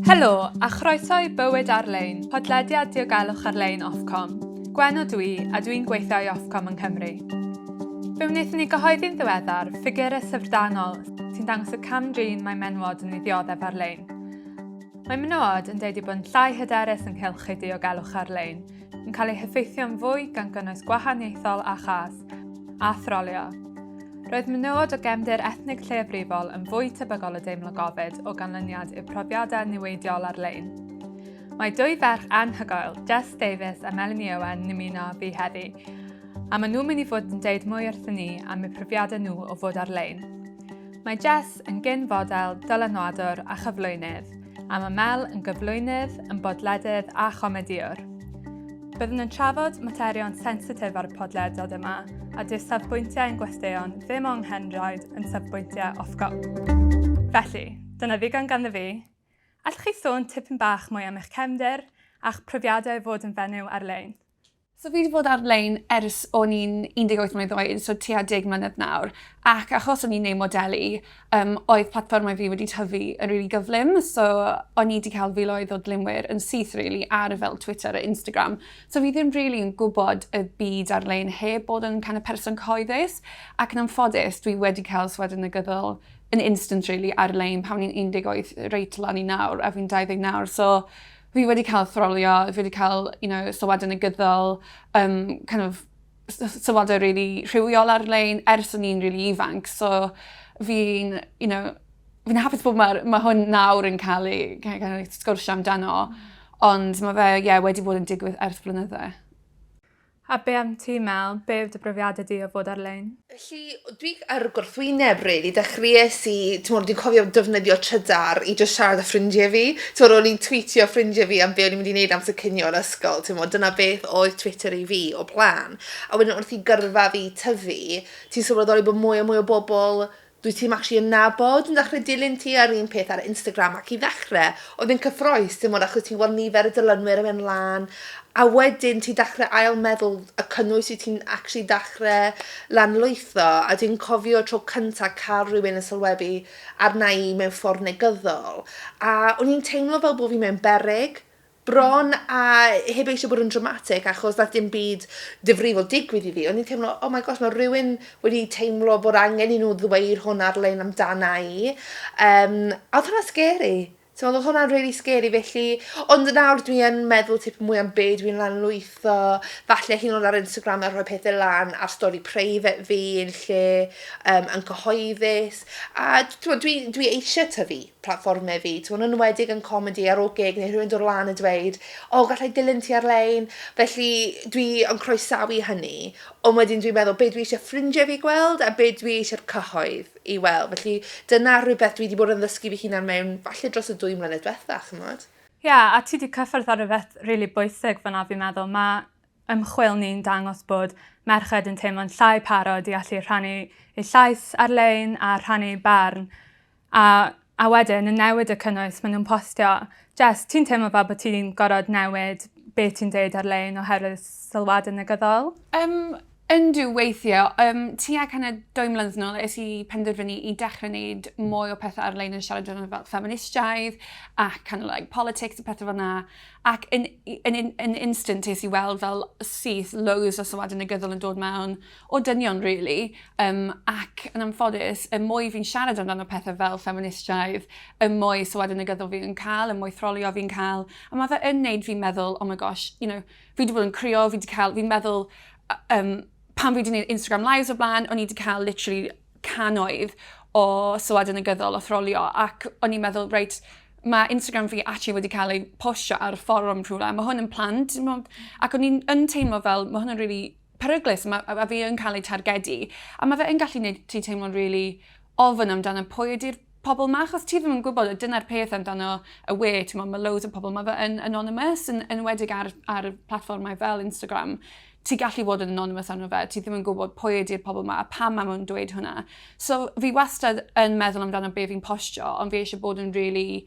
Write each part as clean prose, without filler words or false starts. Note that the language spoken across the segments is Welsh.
Helo, a chroeso i Bywyd Ar-lein, podlediad diogelwch ar-lein Ofcom. Gwenno dwi, a dwi'n gweithio i Ofcom yn Cymru. Fe wnaethon ni gyhoeddi'n ddiweddar ffigurau syfrdanol sy'n dangos y cam-drin mae menywod yn ei ddioddef ar-lein. Mae menywod yn deud i bod yn llai hyderus yn cylchu diogelwch ar-lein, yn cael ei heffeithio'n fwy gan gynnwys gwahaniaethol a chas, a throlio. Roedd menywod o gefndir ethnig lleiafrifol yn fwy tebygol o deimlo gofid o ganlyniad i'r profiadau niweidiol ar-lein. Mae dwy ferch anhygoel, Jessica Davies a Melanie Owen, yn ymuno fi heddi, a maen nhw'n mynd i fod yn deud mwy wrthyn ni am eu profiadau nhw o fod ar-lein. Mae Jess yn gyn-fodel, dylanwadwr a chyflwynydd, a mae Mel yn gyflwynydd, yn bodledydd a chomediwr. Byddwn yn trafod materion sensitif ar y podlediad yma, a dyw safbwyntiau ein gwesteion ddim o'n nghendraid yn safbwyntiau Ofcom. Felly, dyna ddigon ganddo fi. Allwch chi sôn tipyn bach mwy am eich cefndir a'ch profiadau fod yn fenyw ar-lein? So fi wedi bod ar-lein ers o'n i'n 18 mlynedd oed, so tua 10 mlynedd nawr. Ac achos o'n i'n neud modelu, oedd platfformau fi wedi tyfu yn rili gyflym. So o'n i wedi cael filoedd o dlymwyr yn syth rili ar fel Twitter a Instagram. So fi ddim rili yn gwybod y byd ar-lein heb bod yn kind of person cyhoeddus. Ac yn anffodus, dwi wedi cael swedyn negyddol yn instant rili ar-lein pan o'n i'n 18 reit lan i nawr, a fi'n 20 nawr. So fi wedi cael throlio, fi wedi cael, sylwadau negyddol, kind of sylwadau really rhywiol ar-lein ers o'n i'n really ifanc. So fi'n hapus bod mae hwn nawr yn cael ei sgwrsio amdano, ond mae fe wedi bod yn digwydd ers blynydde. A be am ti, Mel? Be yw dy brofiadau di o fod ar-lein? Felly, dwi ar gwrthwyneb, really. Dechreuais i, dwi'n cofio defnyddio trydar i just siarad â ffrindiau fi. O'n i'n tweetio ffrindiau fi am be o'n i'n mynd i wneud amser cinio yn ysgol. Dyna beth oedd Twitter i fi o plan. A wedyn wrth i gyrfa fi tyfu, ti'n sylweddoli bod mwy a mwy o bobl dwi ti'n actually yn nabod yn dechrau dilyn ti ar un peth ar Instagram, ac i ddechrau, oedd yn cyffroes, achos ti'n gweld nifer y dylunwyr yn mynd lan, a wedyn ti'n dechrau ail meddwl y cynnwys i ti'n actually dechrau lanlwytho, a dwi'n cofio tro cyntaf cael rhywun yn sylwebu arna i mewn ffordd negyddol, a o'n i'n teimlo fel bod fi mewn beryg, bron a heb eisiau bod yn dramatic achos na dim byd difrifol digwydd i fi. O'n i'n teimlo, oh my gosh, mae rhywun wedi teimlo bod angen i nhw ddweud hwn ar-lein amdana i. A oedd hwnna scary. Oedd hwnna'n really scary, felly, ond nawr dwi'n meddwl tipyn mwy am be dwi'n lanlwytho, falle hyn o'n ar Instagram a rhoi pethau lan ar stori preifat fi yn lle yn cyhoeddus, a dwi eisiau tyfu platfformau fi, yn enwedig yn comedi ar ôl gig, neu rhywun dod lan yn dweud, gallai dilyn ti ar-lein, felly dwi yn croesawu hynny, ond wedyn dwi'n meddwl be dwi eisiau ffrindiau fi gweld a be dwi eisiau'r cyhoedd i weld. Felly dyna rhywbeth dwi wedi bod yn ddysgu fi hunan mewn falle dros y 2 mlynedd diwethaf, chymod? Ia, a ti wedi cyffwrdd ar rhywbeth rili bwysig fyna fi'n meddwl. Mae ymchwil ni'n dangos bod merched yn teimlo'n llai parod i allu rhannu eu llais ar-lein a rhannu barn. A wedyn, yn newid y cynnwys, maen nhw'n postio. Jess, ti'n teimlo fel bod ti'n gorfod newid beth ti'n deud ar-lein oherwydd sylwadau negyddol? Yndw weithio. Tua kind of 2 mlynedd nôl, es i penderfynu i dechrau wneud mwy o pethau ar-lein yn siarad yn fel feministaidd ac kind of like politics a pethau fel na. Ac yn instant es i weld fel syth loads o sylwadau negyddol yn dod mewn o dynion, really. Ac yn anffodus, y mwy fi'n siarad amdano pethau fel feministaidd, y mwy sylwadau negyddol fi'n cael, y mwy throlio fi'n cael. A mae fe yn neud fi'n meddwl, oh my gosh, fi wedi bod yn crio, fi'n meddwl, pan fi wedi gwneud Instagram lives o blaen, o'n i wedi cael literally cannoedd o sylwadau negyddol o throlio, ac o'n i'n meddwl, reit, mae Instagram fi actually wedi cael ei postio ar y fforwm rhywle, mae hwn yn plant, ac o'n i'n teimlo fel, mae hwn yn really peryglus, a fi yn cael ei targedu, a mae fe yn gallu gwneud ti teimlo'n really ofyn amdano pwy ydy'r pobl ma, achos ti ddim yn gwybod, dyna'r peth amdano y we, mae loads o pobl, mae fe yn anonymous, yn wedig ar platfformau fel Instagram. Ti gallu bod yn anonymous arno fe, ti ddim yn gwybod pwy ydy'r pobl yma a pam mae nhw'n dweud hwnna. So fi wastad yn meddwl amdano be fi'n postio, ond fi eisiau bod yn really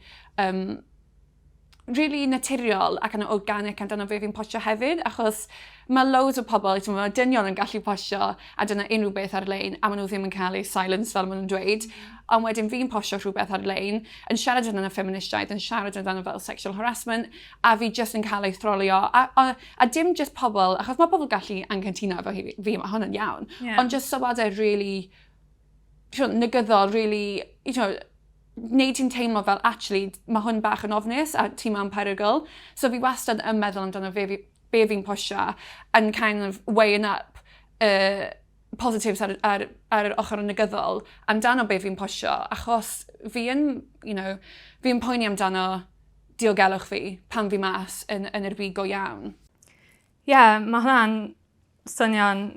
really naturiol ac yn organic amdano fe fi'n postio hefyd, achos mae loads o pobl, mae dynion yn gallu postio a dyna unrhyw beth ar-lein, a maen nhw ddim yn cael eu silence fel maen nhw'n dweud. Ond wedyn fi'n postio rhywbeth ar-lein, yn siarad amdano ffeministiaeth, yn siarad amdano fel sexual harassment, a fi just yn cael ei throlio. A dim just pobl, achos mae pobl gallu anghytuno efo fi, mae hwnna'n iawn. Ond just sylwadau really negyddol, really, wneud ti'n teimlo fel, actually, mae hwn bach yn ofnus a ti mewn perygl. So fi wastad yn meddwl amdano be fi'n postio and kind of weighing up positives ar ochr yn negyddol amdano be fi'n postio, achos fi'n poeni amdano diogelwch fi pan fi mas yn yr byd go iawn. Mae hwnna'n swnio'n,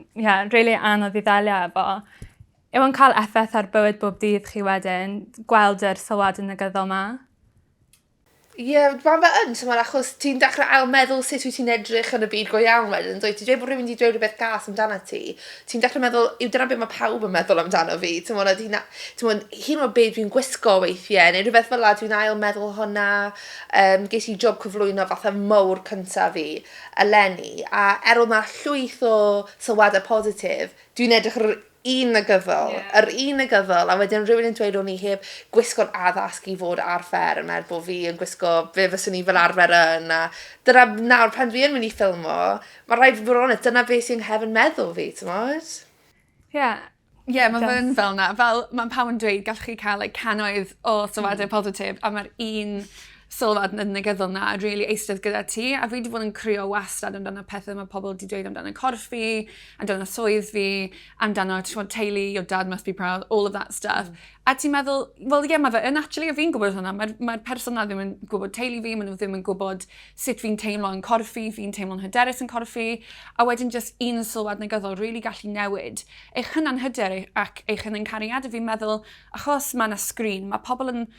really anodd I ddelio efo. Yw yn cael effaith ar bywyd bob dydd chi wedyn, gweld yr sylwad yn negyddol yma? Mae fe yn, achos ti'n dechrau ail meddwl sut wyt ti'n edrych yn y byd go iawn wedyn. Ti'n dweud bod rhywun wedi dweud rhywbeth gas amdano ti. Ti'n dechrau meddwl, dyna beth mae pawb yn meddwl amdano fi. Hyn o beth dwi'n gwisgo weithiau, neu rhywbeth fel la, dwi'n ail meddwl hwnna. Ges I job cyflwyno fatha mowr cyntaf fi, eleni. A oedd yna llwyth o sylwadau positif, dwi'n edrych yr un negyddol, yr un negyddol, a wedyn rhywun yn dweud o'n i heb gwisgo'r addasg I fod ar ffer yn meddwl bod fi yn gwisgo fe fyswn I fel arfer yn, a dyna nawr pan fi yn mynd I ffilmo, mae rhaid fi fod honest, dyna beth sy'n hefyd meddwl fi, ti'n modd? Mae fe'n fel na, fel mae pawb yn dweud gallwch chi cael cannoedd o sylwadau positif, a mae'r un sylwad yn negyddol na really eistedd gyda ti, a fi wedi bod yn creu wastad amdano pethau mae pobl wedi dweud amdano corff fi, amdano swydd fi, amdano teulu, your dad must be proud, all of that stuff. A ti'n meddwl, mae fe yn actually, a fi'n gwybod hwnna, mae'r person na ddim yn gwybod teulu fi, maen nhw ddim yn gwybod sut fi'n teimlo yn corff fi, fi'n teimlo'n hyderus yn corff fi, a wedyn just un sylwad negyddol really gallu newid eich hynna'n hyder ac eich hynna'n cariad, a fi'n meddwl, achos mae yna sgrin, mae pobl yn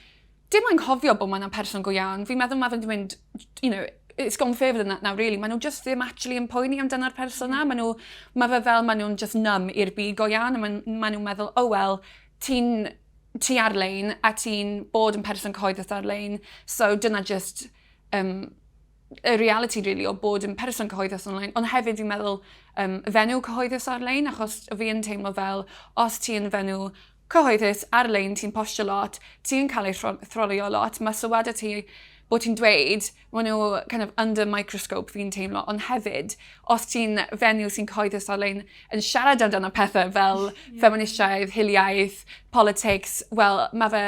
dim yn cofio bod mae'n person go iawn. Fi'n meddwl mae fe'n mynd, it's gone further than that now, really. Maen nhw just ddim actually yn poeni amdano'r person na. Mae fe fel maen nhw'n just numb i'r byd go iawn. A maen nhw'n meddwl, ti ar-lein a ti'n bod yn person cyhoeddodd ar-lein. So dyna just y reality, really, o bod yn person cyhoeddodd ar-lein. Ond hefyd fi'n meddwl fenyw cyhoeddodd ar-lein, achos fi yn teimlo fel, os ti'n fenyw cyhoeddus ar-lein, ti'n postio lot, ti'n cael ei throlio lot, mae sylwadau ti bod ti'n dweud, maen nhw kind of under microscope fi'n teimlo, ond hefyd, os ti'n fenyw sy'n cyhoeddus ar-lein yn siarad amdano pethau fel ffeministiaeth, hiliaeth, politics, well, mae fe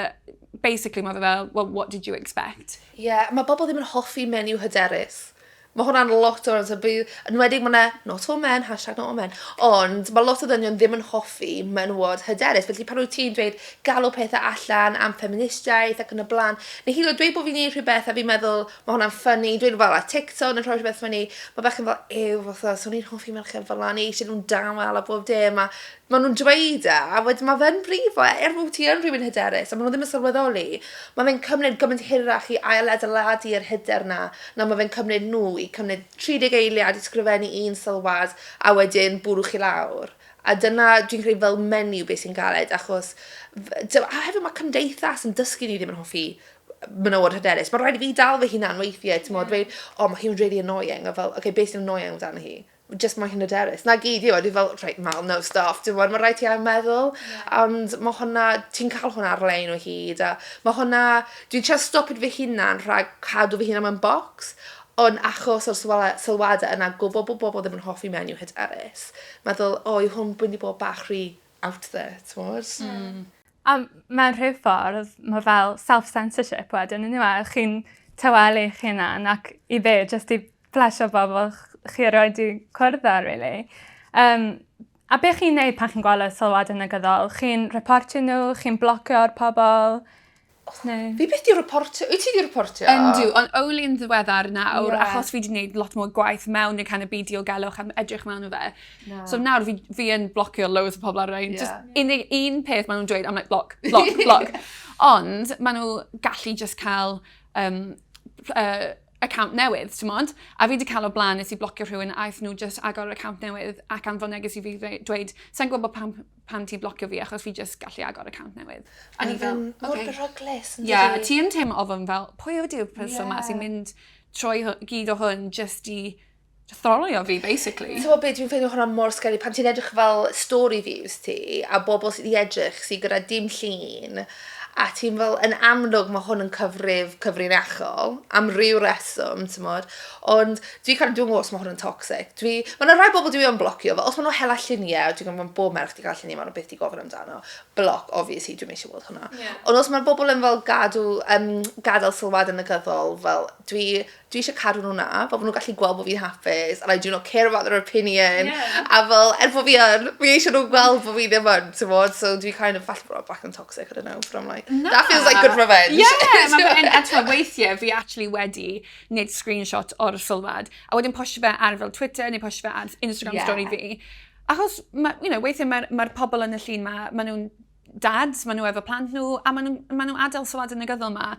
fel, well, what did you expect? Mae bobl ddim yn hoffi menyw hyderus. Mae hwnna'n lot o'r yn wedig mae not all men, hashtag not all men, ond mae lot o ddynion ddim yn hoffi menywod hyderus. Felly pan wyt ti'n dweud galw pethau allan am ffeministiaeth ac yn y blaen, neu hyd o dweud bod fi'n gwneud rhywbeth a fi'n meddwl mae hwnna'n ffynnu, dweud fel a TikTok neu rhoi rhywbeth ffynnu, mae bechyn fel, fatha, so ni'n hoffi merched fel la, neu eisiau nhw'n damel a bob dim, a maen nhw'n dweud a wedyn mae fe'n brifo, bod ti yn rhywun hyderus, a maen nhw ddim yn sylweddoli, mae fe'n cymryd gymaint hirach I ail-adeiladu yr hyder na mae fe'n cymryd nhw I cymryd 30 eiliad I sgrifennu un sylwad a wedyn bwrwch I lawr. A dyna dwi'n credu fel menyw beth sy'n galed, achos a hefyd mae cymdeithas yn dysgu ni ddim yn hoffi menywod hyderus. Mae rhaid I fi dal fy hunan weithiau, ti'n modd, dweud, mae hi'n really annoying, a fel, beth sy'n annoying amdano hi? Just mae hi'n hyderus. Na gyd I dwi'n fel, right, Mal, no stuff, ti'n modd, mae rhaid ti ail meddwl, ond mae hwnna, ti'n cael hwnna ar-lein o hyd, a mae hwnna, dwi'n trio stopid fy hunan rhag cadw fy hunan mewn bocs, ond achos o'r sylwadau yna gwybod bod bobl ddim yn hoffi menyw hyderus. Meddwl, yw hwn wedi bod bach rhy out there, ti'n modd? A mewn rhyw ffordd, mae fel self-censorship wedyn, yn yma, chi'n tywelu eich hunan ac I fe, jyst I plesio bobl chi roed I cwrdd ar, really. A beth chi'n neud pan chi'n gweld y sylwadau negyddol? Chi'n reportio nhw, chi'n blocio'r pobl? Fi beth di reportio? Wyt ti di reportio? Yndw, ond only yn ddiweddar nawr, achos fi wedi gwneud lot mwy gwaith mewn i'r kind of byd diogelwch am edrych mewn o fe. So nawr fi yn blocio loads o pobl ar-lein. Just unig un peth maen nhw'n dweud, I'm like, block. Ond maen nhw gallu just cael account newydd, ti'n modd? A fi wedi cael o blaen nes I blocio rhywun a aeth nhw just agor account newydd ac anfon neges I fi dweud, sa'n gwybod pam ti'n blocio fi achos fi just gallu agor account newydd. A ni fel, mor beryglus. Ie, ti yn teimlo ofyn fel, pwy ydy'r person yma sy'n mynd trwy gyd o hwn just i throlio fi, basically. So beth dwi'n ffeindio hwnna mor scary pan ti'n edrych fel story views ti a bobl sydd i edrych sydd gyda dim llun a ti'n fel, yn amlwg mae hwn yn cyfrinachol am ryw reswm, ti'n modd. Ond dwi'n gwybod os mae hwn yn toxic. Mae'n rhai bobl dwi'n blocio, fel os mae nhw hela lluniau, dwi'n gwybod bob merch di gael lluniau, mae'n beth di gofyn amdano. Bloc, obviously, dwi'n eisiau weld hwnna. Ond os mae bobl yn fel gadael sylwad yn y gyddol, fel dwi eisiau cadw nhw na, fel nhw'n gallu gweld bod fi'n hapus, and I do not care about their opinion. A fel, bod fi eisiau nhw gweld bod fi ddim yn, ti'n modd, so dwi'n falle bod back and toxic, I don't know, but I'm like, that feels like good revenge. Yeah, eto weithiau fi actually wedi wneud screenshot o'r sylwad, a wedyn postio fe ar fel Twitter, neu postio fe ar Instagram story fi. Achos, weithiau mae'r pobl yn y llun ma nhw'n dads, maen nhw efo plant nhw, a maen nhw adael sylwad yn y gyddol ma.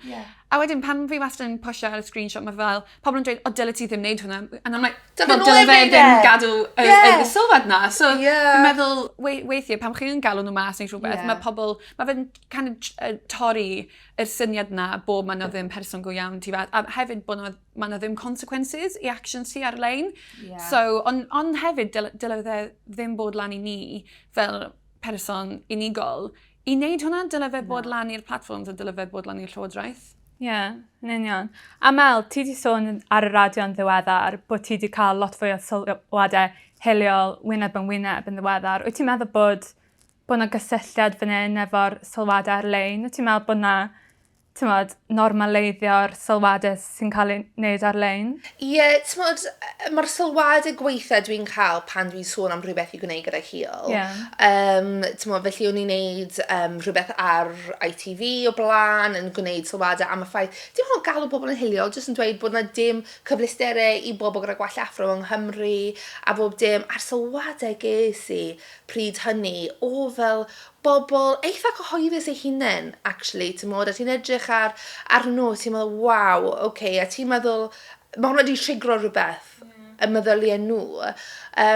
A wedyn, pan fi wastad yn postio ar y screenshot, mae fel, pobl yn dweud, o, dyle ti ddim wneud hwnna. And I'm like, dyle fe ddim gadw y sylwad na. So, fi'n meddwl, weithiau, pan chi'n galw nhw mas neu rhywbeth, mae pobl, mae fe'n torri yr syniad na bod maen nhw ddim person go iawn, ti fath. A hefyd bod maen nhw ddim consequences i actions ti ar-lein. So, ond hefyd, dyle fe ddim bod lan i ni fel person unigol, i wneud hwnna, dyle fe bod lan i'r platforms a dyle fe bod lan i'r llywodraeth. Ie, yn union. A Mel, ti di sôn ar y radio yn ddiweddar bod ti di cael lot fwy o sylwadau hiliol wyneb yn ddiweddar. Wyt ti'n meddwl bod yna gysylltiad fan hyn efo'r sylwadau ar-lein? Wyt ti'n meddwl bod yna normaleiddio'r sylwadau sy'n cael ei wneud ar-lein? Ie, mae'r sylwadau gweitha dwi'n cael pan dwi'n sôn am rhywbeth i gwneud gyda hil. Felly o'n i'n gwneud rhywbeth ar ITV o blaen, yn gwneud sylwadau am y ffaith. Dim ond galw bobl yn hiliol, jyst yn dweud bod yna dim cyfleusterau i bobl gyda gwell affro yng Nghymru, a bob dim ar sylwadau ges i pryd hynny, o fel bobl eitha cyhoeddus eu hunain, actually, ti'n modd, a ti'n edrych ar nhw, ti'n meddwl, waw, oce, a ti'n meddwl, mae hwnna wedi trigro rhywbeth y meddyliau nhw. A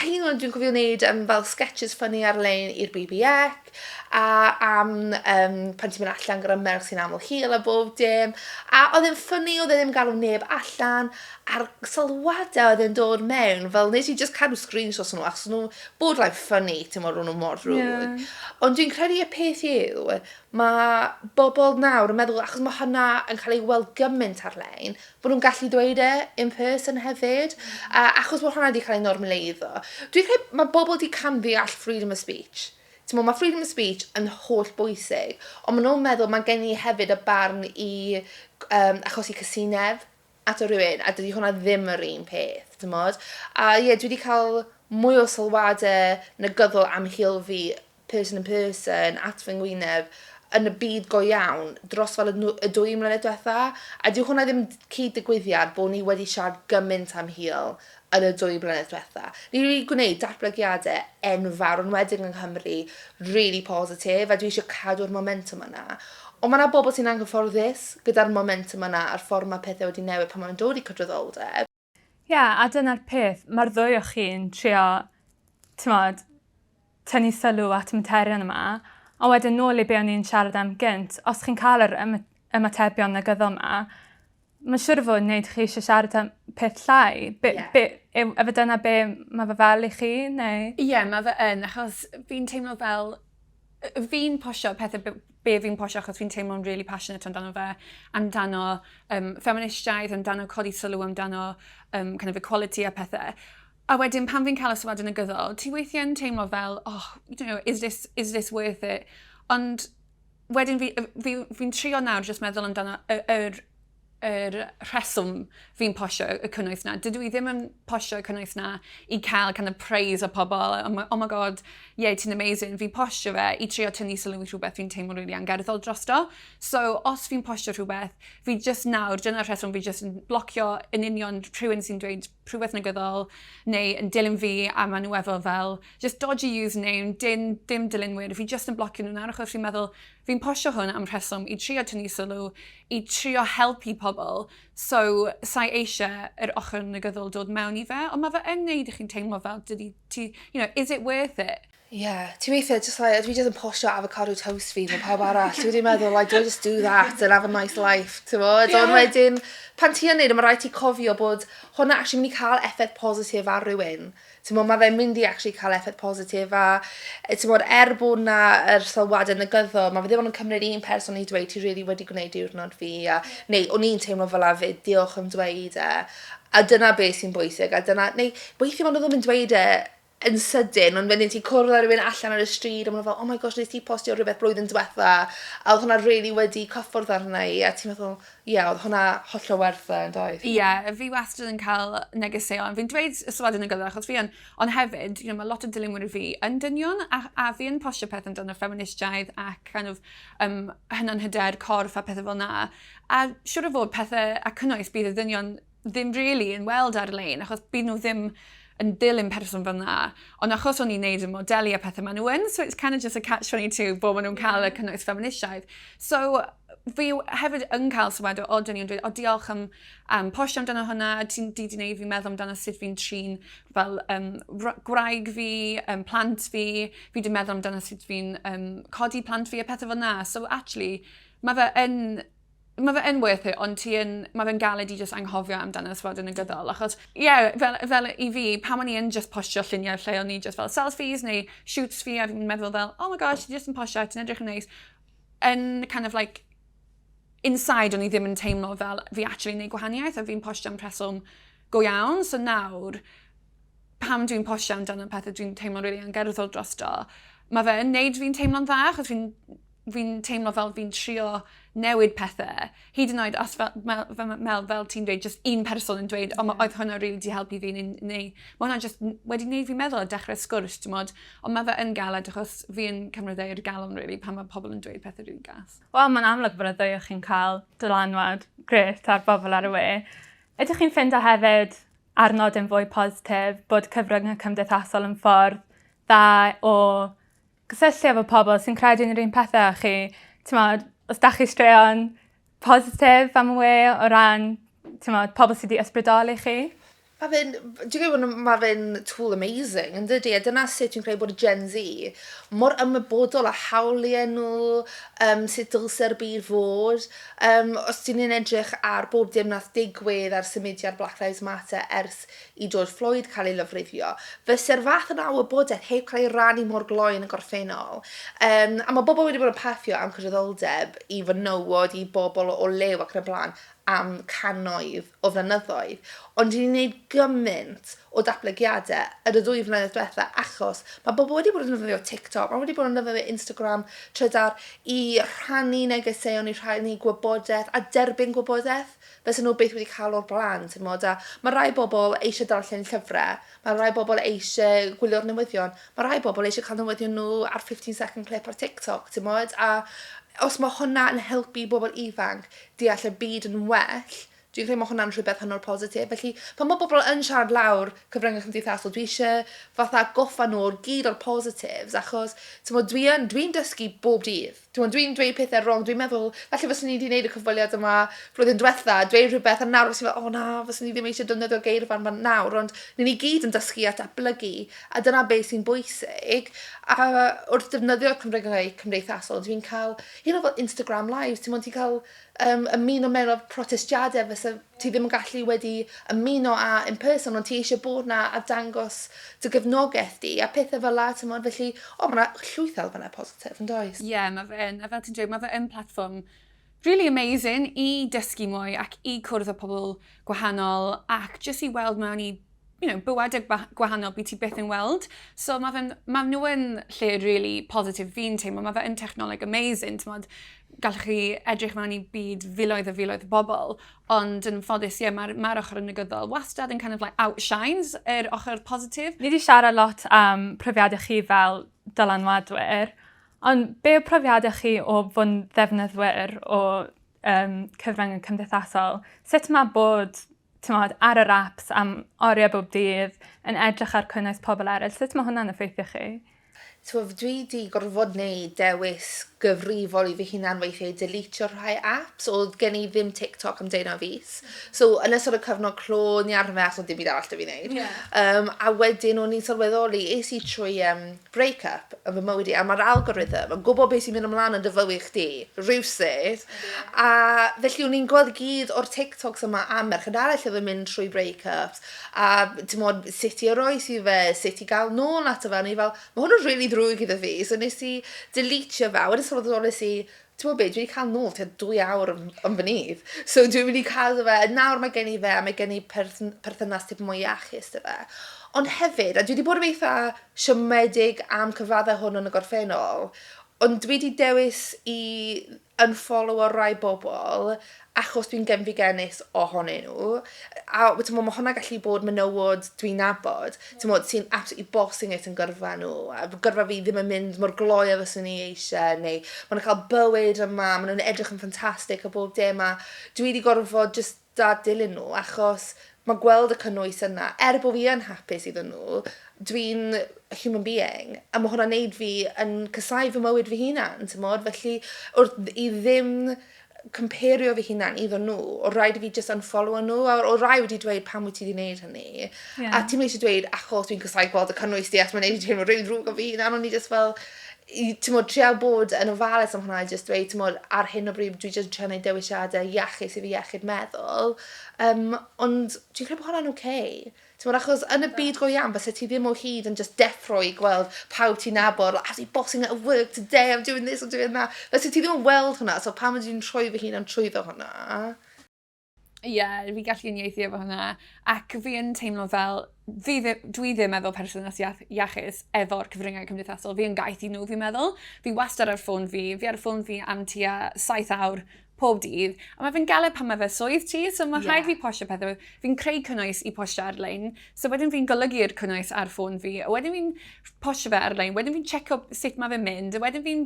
hyn o'n dwi'n cofio wneud fel sketches funny ar-lein i'r BBX, a am pan ti'n mynd allan gyda merch sy'n aml hil a bob dim, a oedd e'n ffynnu, oedd e ddim galw neb allan, a'r sylwadau oedd e'n dod mewn, fel nes i just cadw screenshots nhw, achos nhw bod like ffynnu, ti'n meddwl nhw mor drwg. Ond dwi'n credu y peth yw, mae bobl nawr yn meddwl, achos mae hynna yn cael ei weld gymaint ar-lein, bod nhw'n gallu dweud e in person hefyd, achos bod hwnna wedi cael ei normaleiddo. Dwi'n credu mae bobl wedi camddeall freedom of speech. Mae freedom of speech yn holl bwysig, ond maen nhw'n meddwl mae gen i hefyd y barn i achosi cysineb at o rywun, a dydy hwnna ddim yr un peth, ti'n modd. A ie, dwi wedi cael mwy o sylwadau negyddol am hil fi person in person at fy ngwyneb yn y byd go iawn dros fel y 2 mlynedd diwetha, a dyw hwnna ddim cyd-digwyddiad bod ni wedi siarad gymaint am hil yn y 2 blynedd diwetha. Ni wedi gwneud datblygiadau enfawr yn wedyn yng Nghymru, really positif, a dwi eisiau cadw'r momentum yna. Ond mae yna bobl sy'n anghyfforddus gyda'r momentum yna a'r ffordd mae pethau wedi newid pan mae'n dod i cydraddoldeb. Ie, a dyna'r peth, mae'r ddwy o chi'n trio, tynnu sylw at y materion yma, a wedyn nôl i be o'n i'n siarad am gynt, os chi'n cael yr ymatebion negyddol yma, mae'n siŵr fod yn gwneud chi eisiau siarad am peth llai. Efo dyna be mae fe fel i chi, neu? Ie, mae fe yn, achos fi'n teimlo fel, fi'n posio pethau be fi'n posio, achos fi'n teimlo'n really passionate amdano fe, amdano feministiaeth, amdano codi sylw, amdano kind of equality a pethau. A wedyn, pan fi'n cael y sylwad yn y gyddol, ti weithiau yn teimlo fel, is this worth it? Ond wedyn fi'n trio nawr jyst meddwl amdano yr rheswm fi'n posio y cynnwys na. Dydw i ddim yn posio y cynnwys na i cael kind of praise o pobl. Oh my god, ti'n amazing. Fi'n posio fe i trio tynnu sylw i rhywbeth fi'n teimlo really angerddol drosto. So, os fi'n posio rhywbeth, fi just nawr, dyna'r rheswm fi just yn blocio yn union rhywun sy'n dweud rhywbeth negyddol, neu yn dilyn fi a maen nhw efo fel just dodgy username, dim dilynwyr. Fi just yn blocio nhw nawr, achos fi'n meddwl fi'n posio hwn am rheswm i trio tynnu sylw, i trio helpu pobl. So, sa'i eisiau yr ochr negyddol dod mewn i fe, ond mae fe yn neud i chi'n teimlo fel, is it worth it? Ti'n weithio, dwi just yn postio avocado toast fi, mae pawb arall. Dwi wedi meddwl, like, do I just do that and have a nice life, ti'n bod? Ond wedyn, pan ti'n neud, mae rhaid ti cofio bod hwnna actually mynd i cael effaith positif ar rhywun. Ti'n bod, mae fe'n mynd i actually cael effaith positif a, ti'n bod, bod na yr sylwadau negyddol, mae fe ddim ond yn cymryd un person i dweud, ti really wedi gwneud diwrnod fi, neu o'n i'n teimlo fel afyd, diolch am dweud e. A dyna beth sy'n bwysig, a dyna, neu weithio maen nhw ddim yn dweud e, yn sydyn, ond wedyn ti'n cwrdd â rhywun allan ar y stryd, a maen nhw fel, oh my gosh, nes ti postio rhywbeth blwyddyn diwetha, a oedd hwnna really wedi cyffwrdd arna i, a ti'n meddwl, oedd hwnna hollol werth e, yn doedd? Fi wastad yn cael negeseuon. Fi'n dweud y sylwadau yn y gyda, achos fi yn, ond hefyd, mae lot o dilynwyr fi yn dynion, a fi yn postio peth amdano feministiaeth ac kind of hynna'n hyder corff a pethau fel na. A siwr o fod pethau a cynnwys bydd y dynion ddim really yn weld ar-lein, achos bydd nhw ddim yn dilyn person fel na. Ond achos o'n i'n neud y modeli a pethau maen nhw yn, so it's kind of just a catch-22 bod maen nhw'n cael y cynnwys feministiaeth. So, fi hefyd yn cael sylwad o dynion dweud, diolch am postio amdano hwnna, ti'n di wneud fi meddwl amdano sut fi'n trin fel gwraig fi, plant fi di meddwl amdano sut fi'n codi plant fi a pethau fel na. So, actually, mae fe yn worth it, ond mae fe'n galed i just anghofio amdano sylwad yn y gyddol. Achos, fel i fi, pan o'n i yn just postio lluniau lle o'n i just fel selfies neu shoots fi, a fi'n meddwl fel, oh my gosh, ti just yn postio, ti'n edrych yn neis. Yn kind of like, inside o'n i ddim yn teimlo fel fi actually neud gwahaniaeth, a fi'n postio am preswm go iawn. So nawr, pam dwi'n postio amdano pethau dwi'n teimlo really angerddol drosto, mae fe yn neud fi'n teimlo'n dda, achos fi'n teimlo fel fi'n trio newid pethau. Hyd yn oed, os fel ti'n dweud, just un person yn dweud, oedd hwnna really di helpu fi, neu mae hwnna just wedi gwneud fi'n meddwl o dechrau sgwrs, ond mae fe yn galed, achos fi'n cymryd e'r galon, really, pan mae pobl yn dweud pethau rwy'n gas. Wel, mae'n amlwg bod y ddwy o chi'n cael dylanwad gret ar bobl ar y we. Ydych chi'n ffindo hefyd arnod yn fwy positif bod Cyfryngau Anghymdeithasol yn ffordd dda o gysylltu efo pobl sy'n credu yn yr un pethau a chi, os da chi straeon positif am y we o ran pobl sydd wedi ysbrydoli chi? Dwi'n gwybod mae fe'n tool amazing, yn dydi, a dyna sut dwi'n credu bod y Gen Z mor ymwybodol a hawliau nhw, sut dylse'r byd fod. Os ti'n edrych ar bob dim nath digwydd ar symudiad Black Lives Matter ers i George Floyd cael ei lyfruddio, fysa'r fath yna o wybodaeth heb cael ei rannu mor gloi yn y gorffennol. A mae bobl wedi bod yn paffio am cydraddoldeb i fenywod, i bobl o lew ac yn y blaen, am cannoedd o flynyddoedd, ond ni'n gwneud gymaint o datblygiadau yn y 2 flynedd diwetha, achos mae bobl wedi bod yn defnyddio TikTok, mae wedi bod yn defnyddio Instagram, trydar i rhannu negeseuon, i rhannu gwybodaeth a derbyn gwybodaeth, fysa nhw beth wedi cael o'r blaen, ti'n modd, a mae rai bobl eisiau darllen llyfrau, mae rai bobl eisiau gwylio'r newyddion, mae rai bobl eisiau cael newyddion nhw ar 15-second clip ar TikTok, ti'n modd, a os mae hwnna yn helpu bobl ifanc deall y byd yn well, dwi'n credu mae hwnna'n rhywbeth hynny'r positif. Felly, pan mae bobl yn siarad lawr Cyfryngau Anghymdeithasol, dwi eisiau fatha goffa nhw o'r gyd o'r positives, achos dwi'n dysgu bob dydd. Dwi'n dweud pethau wrong, dwi'n meddwl, falle fyswn ni wedi gwneud y cyfweliad yma flwyddyn diwetha, dweud rhywbeth, a nawr fyswn i'n meddwl, fyswn ni ddim eisiau defnyddio geirfa yma nawr, ond ni gyd yn dysgu a datblygu, a dyna beth sy'n bwysig. A wrth defnyddio Cyfryngau Cymdeithasol, dwi'n cael, fel Instagram Lives, ti'n cael ymuno mewn o protestiadau fysa ti ddim yn gallu wedi ymuno a in person, ond ti eisiau bod na a dangos dy gefnogaeth di, a pethau fel la, ti'n modd, felly, mae llwyth elfennau positif yn does? Mae fe yn, a fel ti'n dweud, mae fe yn platform really amazing i dysgu mwy ac i cwrdd o pobl gwahanol ac jyst i weld mewn i bywydau gwahanol byd ti byth yn weld. So mae nhw yn lle really positif fi'n teimlo, mae fe yn technoleg amazing, ti'n modd, gallwch chi edrych mewn i byd filoedd a filoedd o bobl, ond yn ffodus, mae'r ochr yn negyddol wastad yn kind of like outshines yr ochr positif. Ni wedi siarad lot am profiadau chi fel dylanwadwyr, ond be o profiadau chi o fod yn ddefnyddwyr o Cyfryngau Cymdeithasol? Sut mae bod ar yr apps am oriau bob dydd yn edrych ar cynnwys pobl eraill? Sut mae hwnna'n effeithio chi? dwi di gorfod wneud dewis gyfrifol i fi hunan weithiau deletio rhai apps, oedd gen i ddim TikTok am 10 fis. So, yn ystod y cyfnod clo, ni arfer, so dim byd arall da fi wneud. A wedyn o'n i'n sylweddoli, es i trwy break-up yn fy mywyd i, a mae'r algorithm yn gwybod beth sy'n mynd ymlaen yn dy fywyd chdi, rhywsyd. A felly o'n i'n gweld gyd o'r TikToks yma am merched arall oedd yn mynd trwy break-ups. A ti'n modd, sut i oroes i fe, sut i gael nôl ato fe, a ni fel, mae hwn yn really drwg iddo fi, so nes i deletio fe, wedyn sylweddolus i, ti'n meddwl beth, dwi wedi cael nôl tua 2 awr yn fynydd. So dwi'n wedi cael fe, nawr mae gen i fe, a mae gen i perthynas tip mwy iachus dy fe. Ond hefyd, a dwi wedi bod yn eitha siomedig am cyfaddau hwn yn y gorffennol, ond dwi wedi dewis i unfollow rai bobl achos dwi'n genfigennus ohonyn nhw. A mae hwnna gallu bod menywod dwi'n nabod, sy'n absolutely bossing it yn gyrfa nhw. A gyrfa fi ddim yn mynd mor gloi a fyswn ni eisiau, neu maen nhw'n cael bywyd yma, maen nhw'n edrych yn ffantastig a bob dim. A dwi wedi gorfod just dad dilyn nhw, achos mae gweld y cynnwys yna, bod fi yn hapus iddyn nhw, dwi'n human being, a mae hwnna'n neud fi yn cysau fy mywyd fy hunan, felly i ddim compario fy hunan iddyn nhw, o rhaid i fi just unfollow nhw, a o rai wedi dweud pam wyt ti wedi gwneud hynny. A ti'n mynd eisiau dweud, achos dwi'n cysau gweld y cynnwys di, mae'n neud i teimlo rili drwg o fi hunan, ond ni just fel, trial bod yn ofalus am hwnna, just dweud, ar hyn o bryd, dwi just trying neud dewisiadau iachus i fi iechyd meddwl, ond dwi'n credu bod hwnna'n okay. Achos yn y byd go iawn, bys ti ddim o hyd yn just deffro i gweld pawb ti'n nabod, as he bossing at work today, I'm doing this, I'm doing that. Bys ti ddim yn weld hwnna, so pam ydyn troi fy hun am trwyddo hwnna? Ie, fi gallu uniaethu efo hwnna, ac fi yn teimlo fel, dwi ddim efo perthynas iachus efo'r Cyfryngau Cymdeithasol, fi yn gaeth i nhw, fi'n meddwl. Fi wastad ar ffôn fi ar ffôn fi am tua 7 awr pob dydd, a mae fe'n galed pan mae fe swydd ti, so mae rhaid fi postio pethau, fi'n creu cynnwys i postio ar-lein, so wedyn fi'n golygu'r cynnwys ar ffôn fi, a wedyn fi'n postio fe ar-lein, wedyn fi'n checio sut mae fe'n mynd, a wedyn fi'n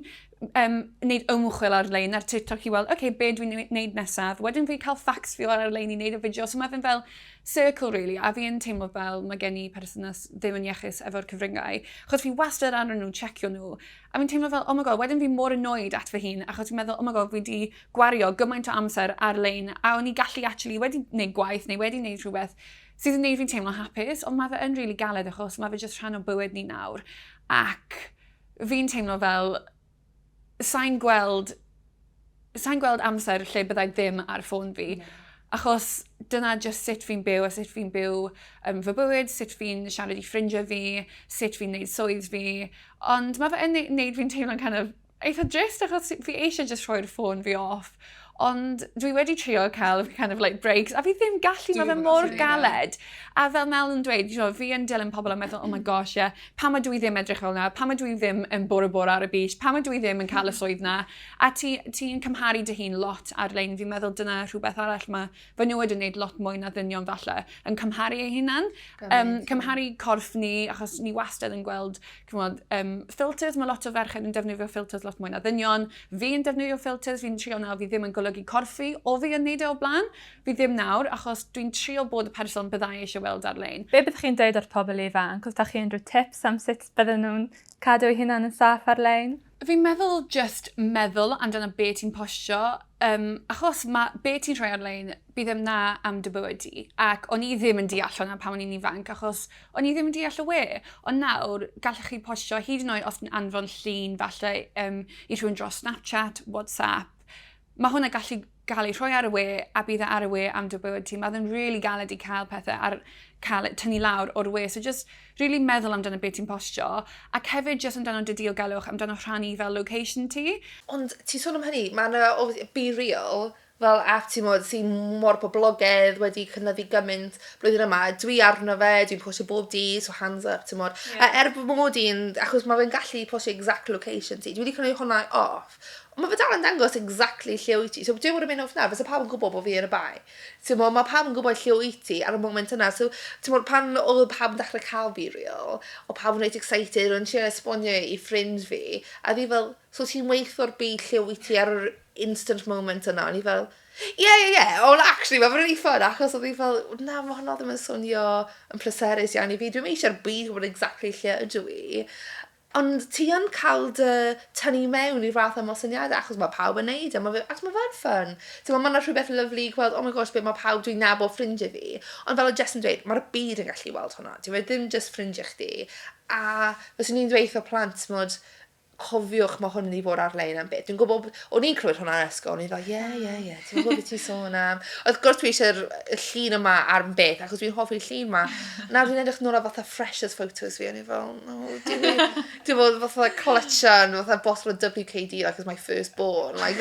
wneud ymchwil ar-lein ar TikTok i weld, be dwi'n wneud nesaf, wedyn fi'n cael fax fi ar-lein i wneud y fideo, so mae fe'n fel circle, really, a fi'n teimlo fel mae gen i perthynas ddim yn iachus efo'r cyfryngau, achos fi wastad arnyn nhw, checio nhw, a fi'n teimlo fel, oh my god, wedyn fi'n mor annoyed at fy hun, achos fi'n meddwl, oh my god, fi wedi gwario gymaint o amser ar-lein, a o'n i gallu actually wedi wneud gwaith, neu wedi wneud rhywbeth sydd yn neud fi'n teimlo hapus, ond mae fe yn really galed, achos mae fe jyst rhan o bywyd ni nawr, ac fi'n teimlo fel, sa'n gweld amser lle byddai ddim ar ffôn fi, achos dyna just sut fi'n byw, a sut fi'n byw fy bywyd, sut fi'n siarad i ffrindiau fi, sut fi'n neud swydd fi, ond mae fe yn neud fi'n teimlo'n kind of eitha drist, achos fi eisiau just rhoi'r ffôn fi off, ond dwi wedi trio cael kind of like breaks, a fi ddim gallu, mae fe mor galed. A fel Mel yn dweud, fi yn dilyn pobl yn meddwl, oh my gosh, pam ydw i ddim edrych fel yna, pam ydw i ddim yn bore ar y beach, pam ydw i ddim yn cael y swydd na, a ti'n cymharu dy hun lot ar-lein, fi'n meddwl dyna rhywbeth arall mae fy nywyd yn gwneud lot mwy na ddynion falle, yn cymharu ei hunan, cymharu corff ni, achos ni wastad yn gweld filters, mae lot o ferched yn defnyddio filters lot mwy na ddynion, fi yn defnyddio filters, fi'n trio nawr, fi ddim yn golygu corffi, o fi yn neud o blaen, fi ddim nawr, achos dwi'n trio bod y person byddai eisiau weld ar-lein. Be byddwch chi'n dweud o'r pobl ifanc? Os da chi unrhyw tips am sut bydden nhw'n cadw eu hunan yn saff ar-lein? Fi'n meddwl just meddwl amdano be ti'n postio, achos be ti'n rhoi ar-lein bydd ddim na am dy bywyd di, ac o'n i ddim yn deall hwnna pan o'n i'n ifanc, achos o'n i ddim yn deall y we. Ond nawr, gallech chi postio hyd yn oed os yn anfon llun falle i rhywun dros Snapchat, WhatsApp. Mae hwnna gallu gael ei rhoi ar y we, a bydd ar y we am dy bywyd ti. Mae fe'n really galed i cael pethau cael tynnu lawr o'r we. So just really meddwl amdano beth ti'n postio, ac hefyd just amdano dy diogelwch, amdano rhannu fel location ti. Ond ti sôn am hynny, mae'n Be Real, fel app sy'n mor poblogaidd wedi cynyddu gymaint blwyddyn yma. Dwi arno fe, dwi'n postio bob dydd, so hands up, A bod i'n, achos mae fe'n gallu postio exact location ti, dwi wedi cynnig hwnna off. Ond mae fe dal yn dangos exactly lle wyt ti. So dwi'n bod yn mynd off na, fysa pawb yn gwybod bod fi yn y bai. Mae pawb yn gwybod lle wyt ti ar y moment yna. So pan oedd pawb yn dechrau cael Be Real, o pawb yn reit excited, o'n ti'n esbonio i ffrind fi, a fi fel, so ti'n weithio'r byd lle wyt ti ar yr instant moment yna, a ni fel, ond actually, mae fe'n ei ffyn, achos oedd hi fel, na, mae hwnna ddim yn swnio yn pleserus iawn i fi, dwi'n eisiau'r byd gwybod exactly lle ydw i. Ond ti yn cael dy tynnu mewn i rath am o syniadau, achos mae pawb yn neud, ac mae fe'n ffyn. Mae yna rhywbeth lyflu i gweld, oh my gosh, beth mae pawb dwi'n nabod ffrindiau fi. Ond fel o Jess yn dweud, mae'r byd yn gallu weld hwnna. Ddim just ffrindiau chdi. A fes ni'n dweud o plant, cofiwch mae hwn wedi bod ar-lein am beth. Dwi'n gwybod, o'n i'n clywed hwnna yn ysgol, o'n i'n fel, ie, ti'n gwybod beth ti'n sôn am. Oedd gwrs dwi eisiau'r llun yma ar beth, achos dwi'n hoffi'r llun yma. Nawr dwi'n edrych nôl a fatha freshers photos fi, o'n i'n fel, no, dwi'n bod fatha collection, fatha bottle of WKD, like, as my first born. Like,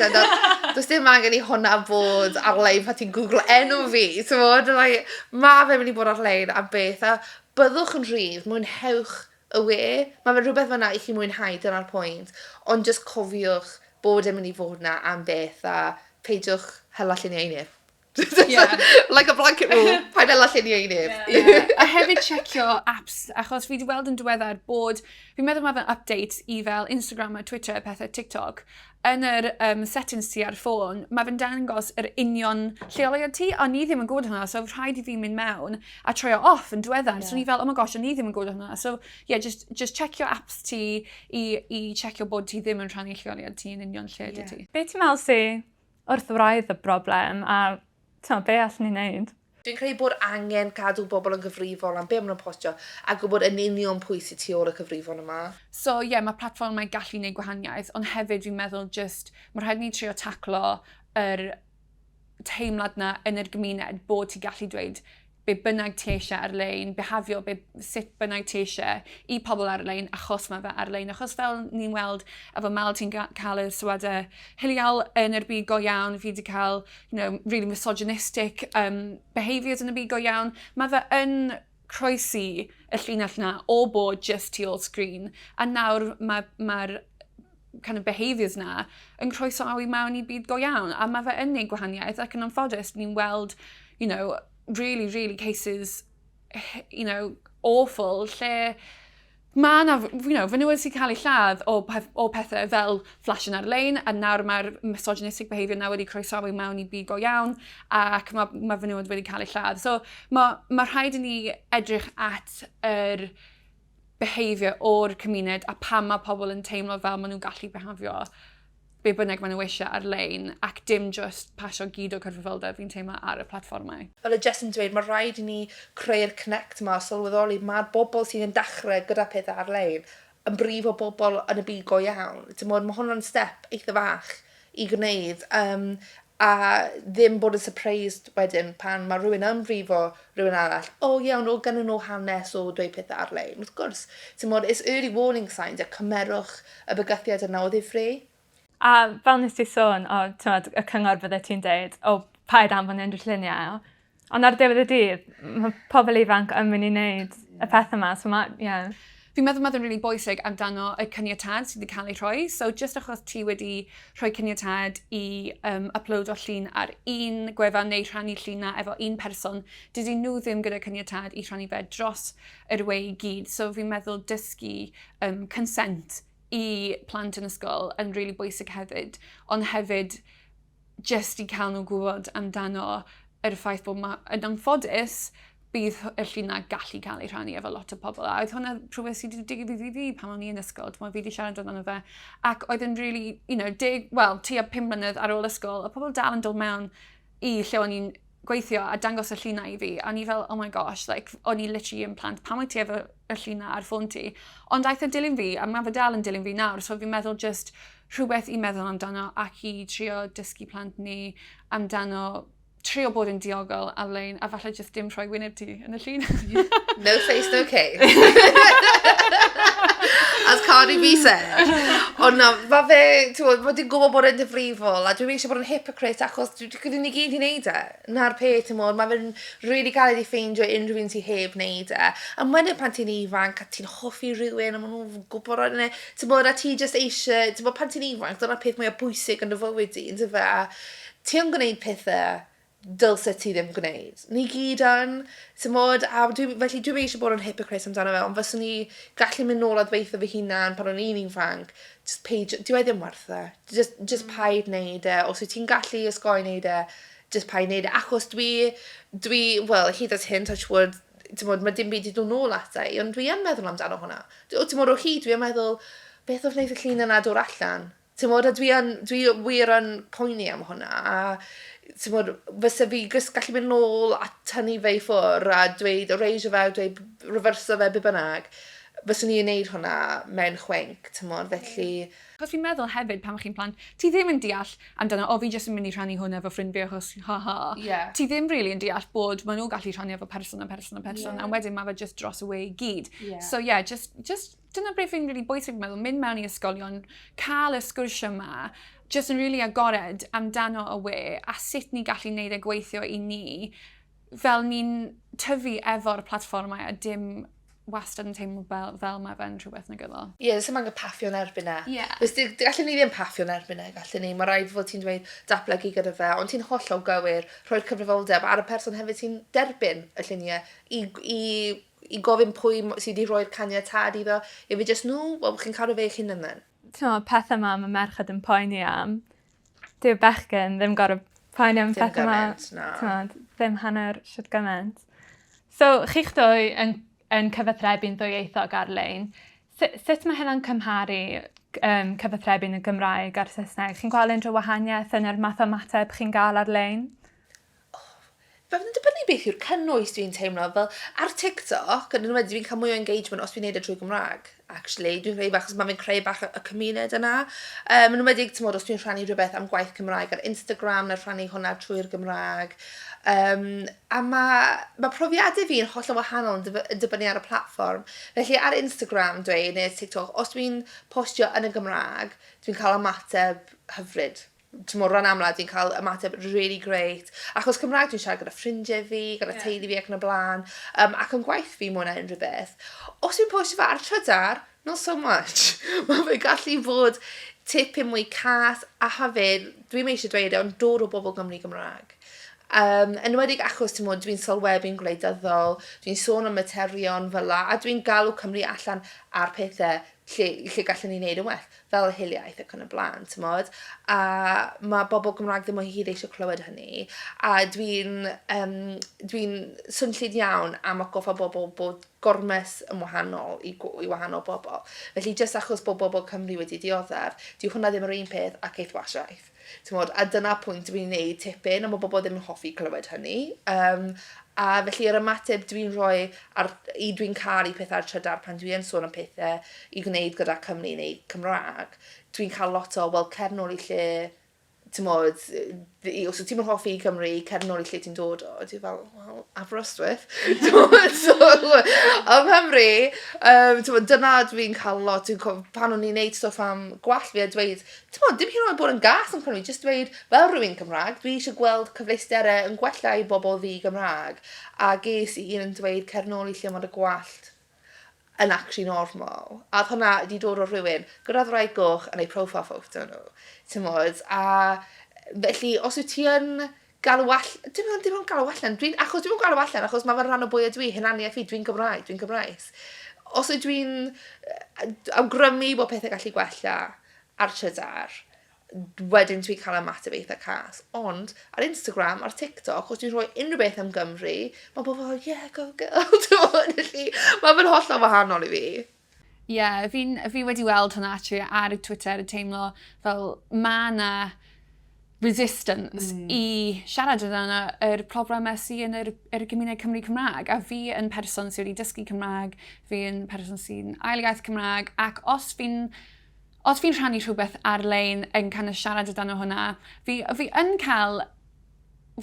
does dim angen i hwnna bod ar-lein pan ti'n Google enw fi, ti'n bod? Like, mae fe'n mynd i bod ar-lein am beth, a byddwch yn rhydd, mwynhewch y we. Mae fe rhywbeth fyna i chi mwynhau, dyna'r pwynt. Ond just cofiwch bod e'n mynd i fod yna am beth a peidiwch hela lluniau unif. Yeah. Like a blanket rule, paid hela lluniau unif. Yeah. A hefyd checio apps, achos fi wedi weld yn diweddar bod, fi'n meddwl mae fe'n update i fel Instagram a Twitter, pethau TikTok, yn yr settings ti ar ffôn, mae fe'n dangos yr union lleoliad ti, a ni ddim yn gwybod hwnna, so rhaid i fi mynd mewn a troio off yn diweddar. So ni fel, oh my gosh, a ni ddim yn gwybod hwnna. So yeah, just checio apps ti i checio bod ti ddim yn rhannu lleoliad ti yn union lle dy ti. Be ti'n meddwl si wrth wraidd y broblem a be allwn ni'n neud? Dwi'n credu bod angen cadw bobl yn gyfrifol am be maen nhw'n postio a gwybod yn union pwy sy'n tu ôl y cyfrifon yma. So mae platformau gallu gwneud gwahaniaeth, ond hefyd fi'n meddwl mae rhaid ni trio taclo yr teimlad na yn yr gymuned bod ti gallu dweud be bynnag ti eisiau ar-lein, behafio sut bynnag ti eisiau i pobl ar-lein achos mae fe ar-lein. Achos fel ni'n weld efo Mel ti'n cael y sylwadau hiliol yn yr byd go iawn, fi wedi cael really misogynistic behaviours yn y byd go iawn. Mae fe yn croesi y llinell yna o bod just tu ôl sgrin. A nawr mae'r kind of behaviours na yn croesawu mewn i byd go iawn. A mae fe yn neud gwahaniaeth ac yn anffodus ni'n weld, really cases, awful, lle mae yna, fenywod sy'n cael ei lladd o pethau fel flash yn ar-lein, a nawr mae'r misogynistic behaviour na wedi croesawu mewn i byd go iawn, ac mae fenywod wedi cael ei lladd. So mae rhaid i ni edrych at yr behaviour o'r cymuned a pam mae pobl yn teimlo fel maen nhw'n gallu behafio be bynnag maen nhw eisiau ar-lein, ac dim just pasio gyd o cyfrifoldeb fi'n teimlo ar y platformau. Fel y Jess yn dweud, mae rhaid i ni creu'r connect yma, sylweddoli, mae'r bobl sydd yn dechrau gyda pethau ar-lein yn brif o bobl yn y byd go iawn. Mae hwnna'n step eitha fach i gwneud, a ddim bod yn surprised wedyn pan mae rhywun yn brifo rhywun arall. Iawn, gynnu nhw hanes o dweud pethau ar-lein. Wrth gwrs, it's early warning signs a cymerwch y bygythiad yna o ddifri. A fel nes ti sôn, y cyngor fydde ti'n deud, paid anfon unrhyw lluniau. Ond ar diwedd y dydd, mae pobl ifanc yn mynd i wneud y pethau yma. Fi'n meddwl mae'n really bwysig amdano y cyniatad sydd wedi cael ei rhoi. So, just achos ti wedi rhoi cyniatad i upload o llun ar un gwefan neu rhannu llun na efo un person, dydy nhw ddim gyda cyniatad i rhannu fe dros yr we i gyd. So, fi'n meddwl dysgu consent i plant yn ysgol yn really bwysig hefyd, ond hefyd just i cael nhw gwybod amdano yr ffaith bod yn anffodus bydd y llunau gallu cael ei rhannu efo lot o pobl. A oedd hwnna rhywbeth sydd wedi digwydd i fi pan o'n i yn ysgol, fi wedi siarad amdano fe. Ac oedd yn really, tua 5 mlynedd ar ôl ysgol, y pobl dal yn dod mewn i lle o'n i'n gweithio a dangos y llunau i fi, a ni fel, oh my gosh, o'n i literally yn plant, pam wyt ti efo y llunau ar ffôn ti? Ond daeth y dilyn fi, a mae fe dal yn dilyn fi nawr, so fi'n meddwl just rhywbeth i meddwl amdano ac i trio dysgu plant ni amdano trio bod yn diogol ar-lein, a falle just dim rhoi wyneb ti yn y llun. No face, no case. As Cardi B said. Ond mae fe, mae di'n gwybod bod e'n difrifol, a dwi'n eisiau bod yn hypocrite, achos dwi'n ni gyd i wneud e. Na'r peth, mae fe'n really galed i ffeindio unrhyw un sy'n heb wneud e. A mae'n pan ti'n ifanc, a ti'n hoffi rhywun, a maen nhw'n gwybod o'n e. A ti just eisiau, pan ti'n ifanc, dyna'r peth mwyaf bwysig yn dy fywyd di, ynddo fe, a ti'n gwneud pethau dylse ti ddim gwneud. Ni gyd yn, felly dwi'n eisiau bod yn hypocrite amdano fe, ond fyswn ni gallu mynd nôl a dweithio fy hunan pan o'n i'n ifanc, dwi ddim werth e. Just paid wneud e. Os wyt ti'n gallu ysgoi wneud e, just paid wneud e. Achos dwi hyd at hyn, touch wood, mae dim byd i dod nôl ata i, ond dwi yn meddwl amdano hwnna. O hyd, dwi yn meddwl, beth oedd wneud y llun yna dod allan? A dwi wir yn poeni am hwnna, a fysa fi gallu mynd nôl a tynnu fe i ffwr a dweud, reisio fe, dweud, referso fe, be bynnag. Fyswn ni'n neud hwnna mewn chwenc, felly... Cos fi'n meddwl hefyd pan chi'n plant, ti ddim yn deall amdano, fi jyst yn mynd i rhannu hwnna efo ffrind fi achos ha. Yeah. Ti ddim really yn deall bod maen nhw'n gallu rhannu efo person, a wedyn mae fe just dros y we i gyd. Yeah. So just dyna beth fi'n really bwysig fi'n meddwl, mynd mewn i ysgolion, cael y sgwrsio yma, just yn really agored amdano y we, a sut ni gallu neud e gweithio i ni, fel ni'n tyfu efo'r platfformau a dim wastad yn teimlo fel mae fe'n rhywbeth negyddol. Ie, sy'n angen paffio'n erbyn e. Ie. Gallen ni ddim paffio'n erbyn e, gallen ni. Mae rhaid fod ti'n dweud datblygu gyda fe, ond ti'n hollol gywir, rhoi'r cyfrifoldeb ar y person hefyd sy'n derbyn y lluniau i gofyn pwy sydd wedi rhoi'r caniatad iddo, i fi jyst nhw, chi'n cadw fe eich hunan yn. Ti'n pethau yma mae merched yn poeni am. Dyw'r bechgyn ddim gorau poeni am pethau yma. Ddim hanner sydd gymaint. So, chi'ch dwy yn cyfathrebu'n ddwyieithog ar-lein. Sut mae hynna'n cymharu cyfathrebu'n y Gymraeg a'r Saesneg? Chi'n gweld unrhyw wahaniaeth yn yr math o mateb chi'n gael ar-lein? Fe'n dibynnu beth yw'r cynnwys dwi'n teimlo. Fel ar TikTok, yn ymwneud, dwi'n cael mwy o engagement os fi'n neud y drwy Gymraeg. Actually, dwi'n creu bach, os mae fi'n creu bach y cymuned yna. Yn ymwneud, os dwi'n rhannu rhywbeth am gwaith Cymraeg ar Instagram, neu rhannu hwnna trwy'r Gymraeg. A mae profiadau fi yn hollol wahanol yn dibynnu ar y platfform. Felly ar Instagram neu TikTok, os dwi'n postio yn y Gymraeg, dwi'n cael ymateb hyfryd. Rhan amla, dwi'n cael ymateb really great. Achos Cymraeg dwi'n siarad gyda ffrindiau fi, gyda teulu fi ac yn y blaen. Ac yn gwaith fi mwy na unrhyw beth. Os dwi'n postio fe ar Trydar, not so much. Mae fe gallu fod tipyn mwy cas, a hefyd, dwi'n eisiau dweud ond dod o bobl Gymru Gymraeg. Yn wedi achos dwi'n sylwebu'n gwleidyddol, dwi'n sôn am materion fel la, a dwi'n galw Cymru allan ar pethau lle gallen ni wneud yn well, fel hiliaeth ac yn y blaen, a mae bobl Gymraeg ddim o hyd eisiau clywed hynny, a dwi'n swnllid iawn am goffa bobl bod gormes yn wahanol i wahanol bobl. Felly, jyst achos bod bobl Cymru wedi dioddef, dyw hwnna ddim yr un peth ac eithwasiaeth. A dyna pwynt dwi'n gwneud tipyn, a mae bobl ddim yn hoffi clywed hynny. A felly yr ymateb dwi'n rhoi dwi'n cael i pethau ar Trydar pan dwi'n sôn am pethau i gwneud gyda Cymru neu Cymraeg. Dwi'n cael lot o, cernol i lle, os ti'n mynd hoffi i Cymru, cernol i lle ti'n dod o, dwi'n fel, Aberystwyth. Am Nghymru, dyna dwi'n cael lot, pan o'n i'n neud stwff am gwall fi a dweud, dim hyn o'n bod yn gas yn Cymru, jyst dweud, fel rhywun Cymraeg, dwi eisiau gweld cyfleusterau yn gwella i bobl fi Gymraeg, a ges i un yn dweud cernol i lle mae dy gwallt yn actually normal. A hwnna wedi dod o rhywun gyda ddwraig goch yn ei profile photo nhw. A felly, os wyt ti yn galw allan, dim yn galw allan, achos dwi'n galw allan, achos mae fe'n rhan o bwyd dwi, hynaniaeth fi, dwi'n Gymraes. Os wyt dwi'n awgrymu bod pethau gallu gwella ar Trydar, wedyn dwi'n cael ymateb eitha cas. Ond ar Instagram, ar TikTok, os dwi'n rhoi unrhyw beth am Gymru, mae bobl fel, yeah, go girl. Mae fe'n hollol wahanol i fi. Fi wedi weld hwnna ar y Twitter, y teimlo fel mae na resistance i siarad yna yr problemau sy'n yr gymuned Cymru Cymraeg. A fi yn person sy'n wedi dysgu Cymraeg, fi yn person sy'n ail-iaith Cymraeg, ac os fi'n rhannu rhywbeth ar-lein yn kind of siarad yna hwnna, fi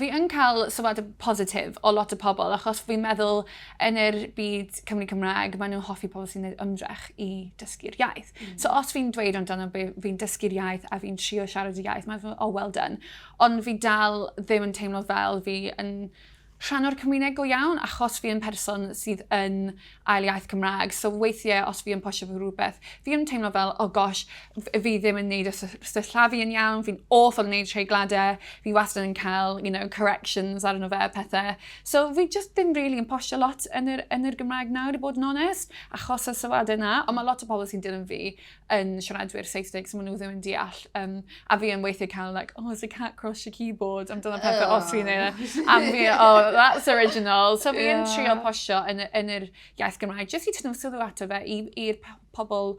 yn cael sylwad positif o lot o pobl, achos fi'n meddwl yn yr byd Cymru Cymraeg, maen nhw'n hoffi pobl sy'n gwneud ymdrech i dysgu'r iaith. So os fi'n dweud amdano fi'n dysgu'r iaith a fi'n trio siarad y iaith, mae'n fel, well done. Ond fi dal ddim yn teimlo fel fi yn rhan o'r cymuned go iawn, achos fi yn person sydd yn ail-iaith Cymraeg. So weithiau, os fi yn postio fy rhywbeth, fi yn teimlo fel, oh gosh, fi ddim yn neud y syllafu yn iawn, fi'n awful yn neud treigladau, fi wastad yn cael, corrections ar yno fe, pethau. So fi just ddim really yn postio lot yn yr Gymraeg nawr, i bod yn onest, achos y sylwad yna, ond mae lot o pobl sy'n dilyn fi yn siaradwyr Saesneg, so maen nhw ddim yn deall. A fi yn weithiau cael, like, oh, is a cat across your keyboard, am dyna pethau os fi'n neud. Am fi, that's original. So fi'n trio postio yn yr iaith Gymraeg, jyst i tynnu sylw ato fe i'r pobl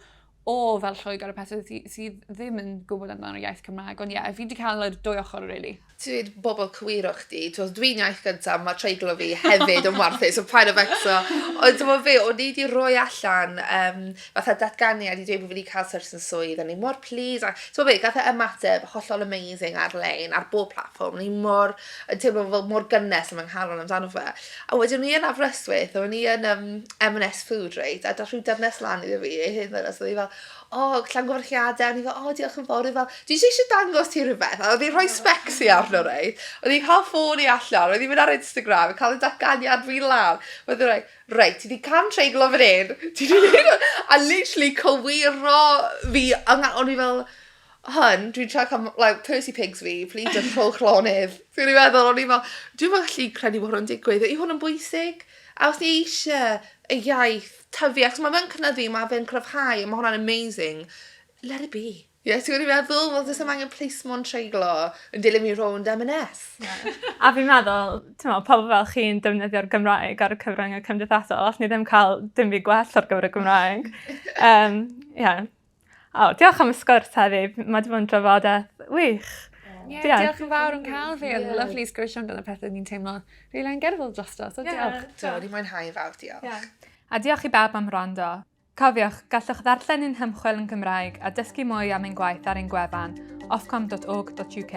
o fel Lloegr y pethau sydd ddim yn gwybod amdano'r iaith Cymraeg. Ond fi wedi cael yr dwy ochr, really. Ti'n bobl cywiro chdi, dwi'n iaith gyntaf, mae treiglo fi hefyd yn warthus, so paid o becso. Ond dyma fe, o'n i wedi rhoi allan fatha datganiad i dweud bod fi wedi cael syrth yn swydd, a ni mor pleased. Dyma fe, gath e ymateb hollol amazing ar-lein, ar bob platform, ni mor, yn teimlo fel mor gynnes am ynghalon amdano fe. A wedyn ni yn Aberystwyth, o'n i yn M&S Food, right, a dath rhyw dynes lan iddo fi, ei hyn ddynas, oedd i fel, llangyfarchiadau, o'n i fel, diolch yn fawr, dwi eisiau dangos ti rhywbeth, a oedd i'n rhoi specsi arno rei, oedd i'n cael ffôn i allan, oedd i'n mynd ar Instagram, cael y datganiad fi lan, oedd i'n rei, ti di cam treiglo fan hyn, ti di neud, a literally cywiro fi, o'n i fel, hyn, dwi'n trai cael, Percy Pigs fi, please just rhowch lonydd. Dwi'n meddwl, o'n i fel, dwi'n gallu credu bod hwnna'n digwydd, i hwn yn bwysig, a os ni eisiau y iaith tyfu, ac mae fe'n cynyddu, mae fe'n cryfhau, mae hwnna'n amazing, let it be. Ti'n gwybod meddwl, fel dys am angen plismon treiglo yn dilyn mi rownd M&S. A fi'n meddwl, pobl fel chi'n defnyddio'r Gymraeg ar y Cyfryngau Anghymdeithasol, all ni ddim cael dim byd gwell ar gyfer y Gymraeg. Diolch am y sgwrs heddi, mae wedi bod yn drafodaeth wych. Diolch yn fawr yn cael fi. Oedd lyflu sgwrsio amdano pethau ni'n teimlo rili angerddol drosto, so diolch. Ni'n mwynhau fawr, diolch. A diolch i bawb am wrando. Cofiwch, gallwch ddarllen ein hymchwil yn Gymraeg a dysgu mwy am ein gwaith ar ein gwefan ofcom.org.uk.